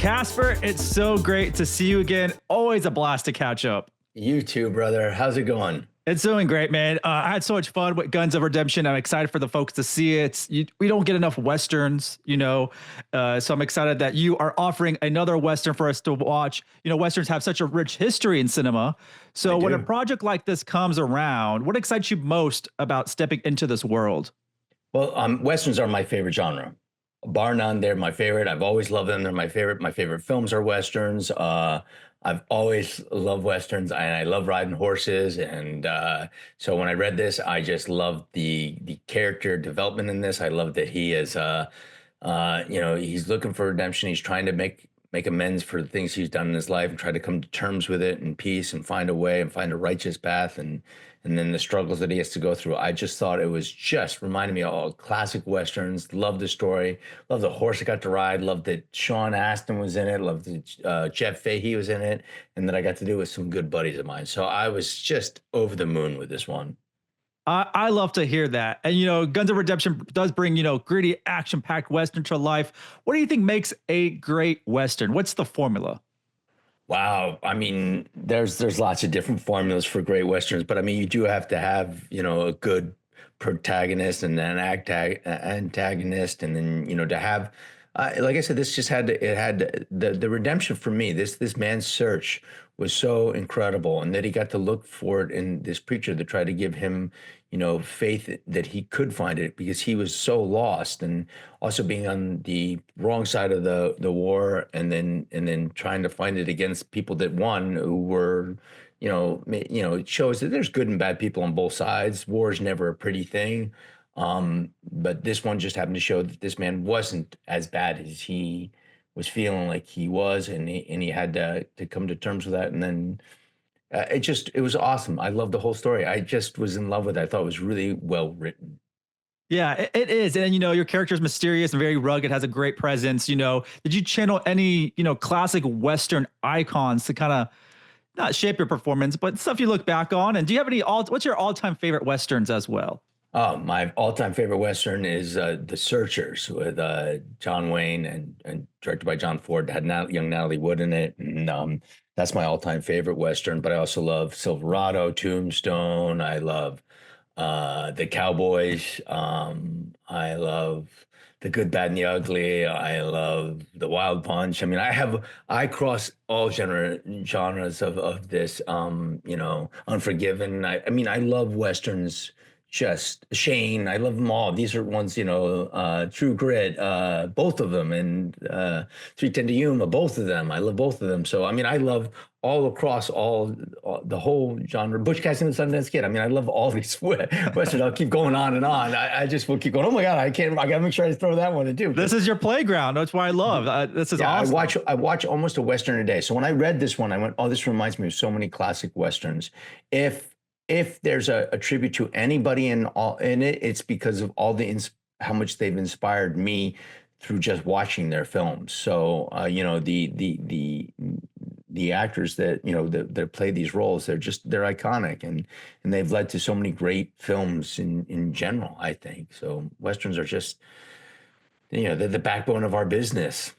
Casper, it's so great to see you again. Always a blast to catch up. You too, brother. How's it going? It's doing great, man. I had so much fun with Guns of Redemption. I'm excited for the folks to see it. We don't get enough Westerns, so I'm excited that you are offering another Western for us to watch. Westerns have such a rich history in cinema. I So when a do. project like this comes around, what excites you most about stepping into this world? Well, Westerns are my favorite genre. Bar none, they're my favorite. I've always loved them. They're my favorite. My favorite films are Westerns. I've always loved Westerns and I love riding horses. And so when I read this, I just loved the character development in this. I love that he is, he's looking for redemption. He's trying to make amends for the things he's done in his life and try to come to terms with it in peace and find a way and find a righteous path and then the struggles that he has to go through. I just thought it was just reminded me of all classic Westerns. Love the story. Love the horse I got to ride. Love that Sean Astin was in it. Love that Jeff Fahey was in it. And that I got to do with some good buddies of mine. So I was just over the moon with this one. I love to hear that. And, Guns of Redemption does bring, gritty, action packed Western to life. What do you think makes a great Western? What's the formula? Wow. I mean, there's lots of different formulas for great Westerns, but I mean, you do have to have, a good protagonist and an antagonist. And then, to have, like I said, this just it had the redemption for me. This man's search was so incredible, and that he got to look for it in this preacher to try to give him, faith that he could find it because he was so lost, and also being on the wrong side of the war, and then trying to find it against people that won who were. It shows that there's good and bad people on both sides. War is never a pretty thing. But this one just happened to show that this man wasn't as bad as he was feeling like he was, and he had to come to terms with that. And then it was awesome. I loved the whole story. I just was in love with it. I thought it was really well written. Yeah, it is. And your character is mysterious and very rugged, has a great presence. Did you channel any, classic Western icons to kind of not shape your performance, but stuff you look back on? And do you have what's your all-time favorite Westerns as well? Oh, my all-time favorite Western is The Searchers with John Wayne and directed by John Ford. Had young Natalie Wood in it, and that's my all-time favorite Western. But I also love Silverado, Tombstone. I love The Cowboys. I love The Good, Bad, and the Ugly. I love The Wild Punch. I mean, I cross all genres of this. Unforgiven. I mean, I love Westerns, just Shane. I love them all. These are ones, True Grit, both of them, and 310 to Yuma, both of them. I love both of them. So, I mean, I love all across all the whole genre. Butch Cassidy and the Sundance Kid. I mean, I love all these Westerns. I'll keep going on and on. I just will keep going. Oh my God, I got to make sure I throw that one in too. This is your playground. That's why I love. This is awesome. I watch almost a Western a day. So when I read this one, I went, oh, this reminds me of so many classic Westerns. If there's a tribute to anybody in it, it's because of all how much they've inspired me through just watching their films. So the actors that play these roles, they're iconic, and they've led to so many great films in general, I think. So Westerns are just they're the backbone of our business.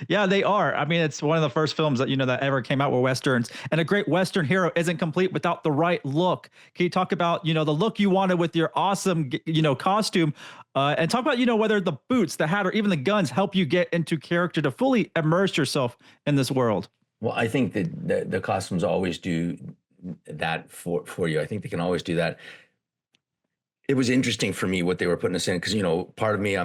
Yeah, they are. I mean, it's one of the first films that that ever came out with Westerns. And a great Western hero isn't complete without the right look. Can you talk about the look you wanted with your awesome costume, and talk about whether the boots, the hat, or even the guns help you get into character to fully immerse yourself in this world? Well, I think that the costumes always do that for you. I think they can always do that. It was interesting for me what they were putting us in because part of me, I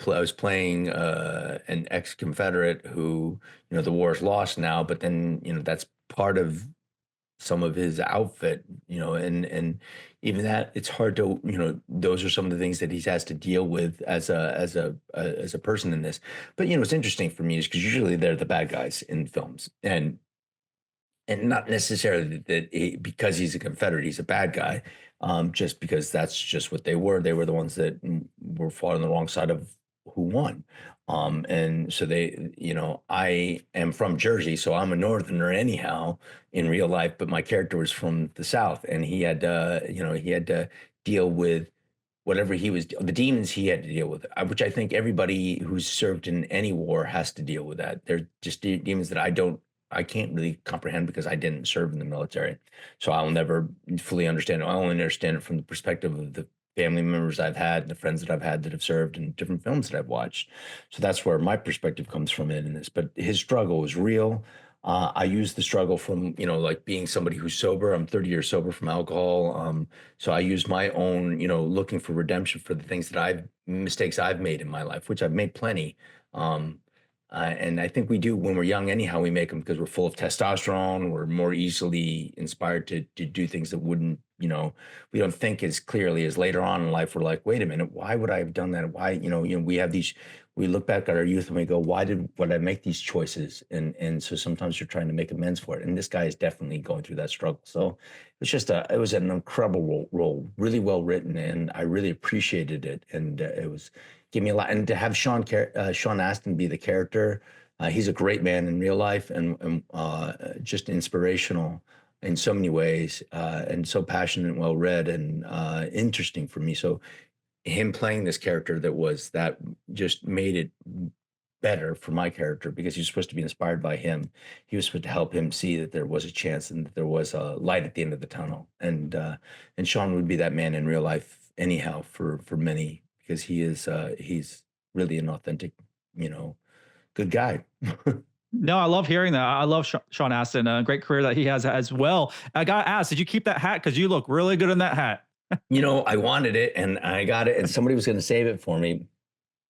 was playing an ex-Confederate who the war is lost now, but then that's part of some of his outfit, and even that, it's hard to those are some of the things that he has to deal with as a person in this. But what's interesting for me is because usually they're the bad guys in films, and not necessarily that because he's a Confederate, he's a bad guy, just because that's just what they were. They were the ones that were fought on the wrong side of who won. And so I am from Jersey, so I'm a Northerner anyhow in real life, but my character was from the South, and he had to deal with whatever he was, the demons he had to deal with, which I think everybody who's served in any war has to deal with that. They're just demons that I can't really comprehend because I didn't serve in the military. So I'll never fully understand it. I only understand it from the perspective of the family members I've had, the friends that I've had that have served in different films that I've watched. So that's where my perspective comes from in this. But his struggle was real. I use the struggle from, like being somebody who's sober. I'm 30 years sober from alcohol. So I use my own, looking for redemption for the things that mistakes I've made in my life, which I've made plenty. Um, and I think we do when we're young, anyhow, we make them because we're full of testosterone. We're more easily inspired to do things that wouldn't, we don't think as clearly as later on in life. We're like, wait a minute, why would I have done that? Why, we have these, we look back at our youth and we go, would I make these choices? And so sometimes you're trying to make amends for it. And this guy is definitely going through that struggle. So it was an incredible role, really well written, and I really appreciated it. And it was give me a lot. And to have Sean Astin be the character, he's a great man in real life and just inspirational in so many ways, and so passionate and well read and interesting for me. So him playing this character that just made it better for my character because he was supposed to be inspired by him. He was supposed to help him see that there was a chance and that there was a light at the end of the tunnel. And Sean would be that man in real life anyhow for many because he's really an authentic, good guy. No, I love hearing that. I love Sean Astin. A great career that he has as well. I got asked, did you keep that hat? Because you look really good in that hat. I wanted it and I got it, and somebody was going to save it for me.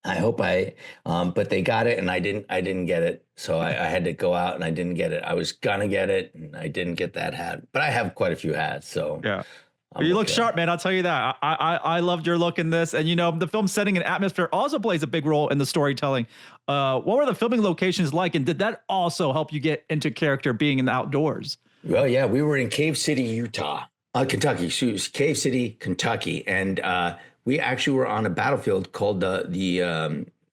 I hope but they got it and I didn't get it. So I had to go out and I didn't get it. I was gonna get it and I didn't get that hat, but I have quite a few hats. So Yeah. I'm You look okay. sharp, man. I'll tell you that. I loved your look in this, and the film setting and atmosphere also plays a big role in the storytelling. What were the filming locations like, and did that also help you get into character, being in the outdoors? Well, yeah, we were in Cave City, Utah, Kentucky, excuse Cave City, Kentucky, and we actually were on a battlefield called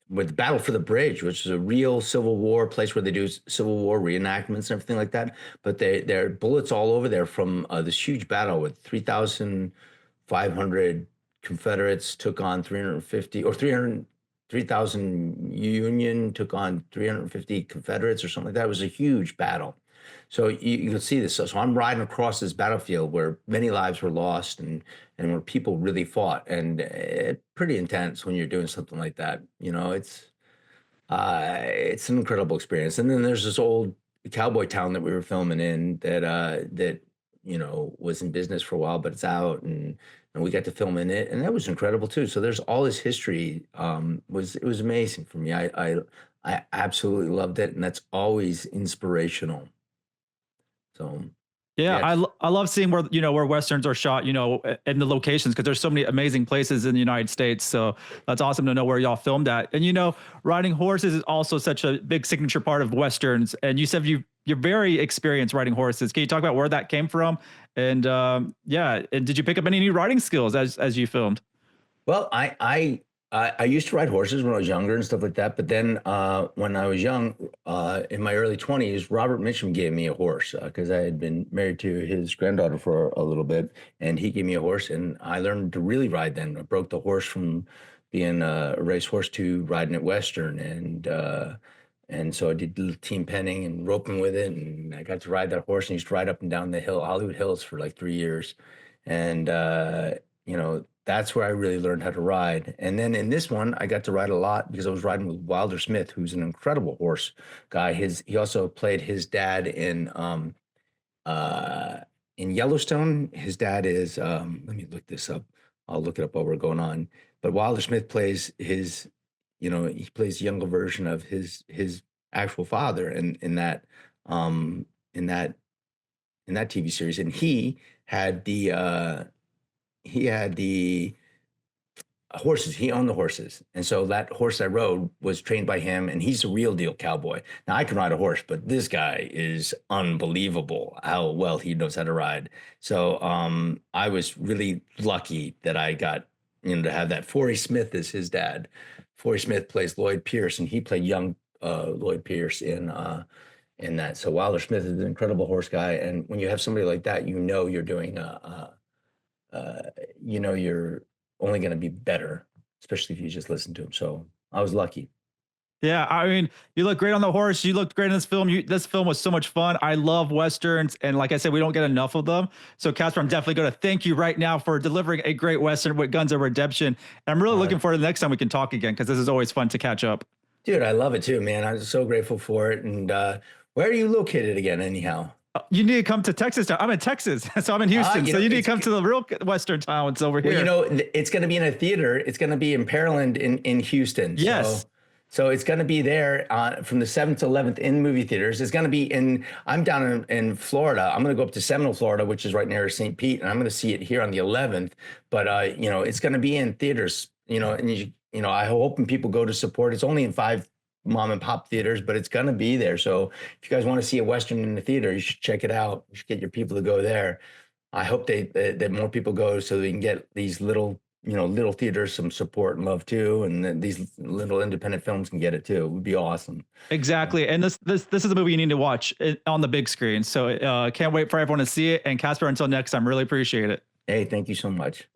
with Battle for the Bridge, which is a real Civil War place where they do Civil War reenactments and everything like that. But there are bullets all over there from this huge battle with 3,500 Confederates took on 350 or 3,000 Union took on 350 Confederates or something like that. It was a huge battle. So you can see this. So I'm riding across this battlefield where many lives were lost and where people really fought, and it's pretty intense when you're doing something like that. It's an incredible experience. And then there's this old cowboy town that we were filming in that was in business for a while, but it's out, and we got to film in it, and that was incredible too. So there's all this history. It was amazing for me. I absolutely loved it, and that's always inspirational. So Yeah, yeah, I love seeing where westerns are shot, and the locations because there's so many amazing places in the United States. So that's awesome to know where y'all filmed at. And riding horses is also such a big signature part of westerns. And you said you're very experienced riding horses. Can you talk about where that came from? And yeah, and did you pick up any new riding skills as you filmed? well, I used to ride horses when I was younger and stuff like that. But then when I was young, in my early 20s, Robert Mitchum gave me a horse because I had been married to his granddaughter for a little bit, and he gave me a horse, and I learned to really ride then. I broke the horse from being a racehorse to riding at Western, and so I did little team penning and roping with it, and I got to ride that horse and used to ride up and down the Hollywood Hills for like 3 years, and that's where I really learned how to ride. And then in this one, I got to ride a lot because I was riding with Wilder Smith, who's an incredible horse guy. He also played his dad uh in Yellowstone. His dad is let me look this up. I'll look it up while we're going on. But Wilder Smith plays he plays the younger version of his actual father in that um in that in that TV series. And had the he had the horses. He owned the horses, and so that horse I rode was trained by him, and he's a real deal cowboy. Now I can ride a horse, but this guy is unbelievable how well he knows how to ride. So I was really lucky that I got to have that. Forey Smith is his dad. Forey Smith plays Lloyd Pierce, and he played young Lloyd Pierce in that. So Wilder Smith is an incredible horse guy, and when you have somebody like that, you're doing uh, you're only going to be better, especially if you just listen to them. So I was lucky. Yeah, I mean, you look great on the horse. You looked great in this film. This film was so much fun. I love westerns, and like I said, we don't get enough of them. So, Casper, I'm definitely going to thank you right now for delivering a great western with Guns of Redemption. And I'm really Uh, looking forward to the next time we can talk again because this is always fun to catch up. Dude, I love it too, man. I'm so grateful for it. And where are you located again, anyhow? You need to come to Texas. I'm in Texas, so I'm in Houston. You So know, you need to it's come to the real western towns over well, here. it's going to be in a theater. It's going to be in Pearland in Houston. Yes. So it's going to be there from the 7th to 11th in movie theaters. It's going to be I'm down in Florida. I'm going to go up to Seminole, Florida, which is right near St. Pete, and I'm going to see it here on the 11th. But it's going to be in theaters. And I hope people go to support. It's only in 5 mom and pop theaters, but it's going to be there. So if you guys want to see a western in the theater, you should check it out. You should get your people to go there. I hope that more people go so we can get these little theaters some support and love too, and then these little independent films can get it too. It would be awesome. Exactly. And this is a movie you need to watch on the big screen. So can't wait for everyone to see it. And Casper, until next time, really appreciate it. Hey, thank you so much.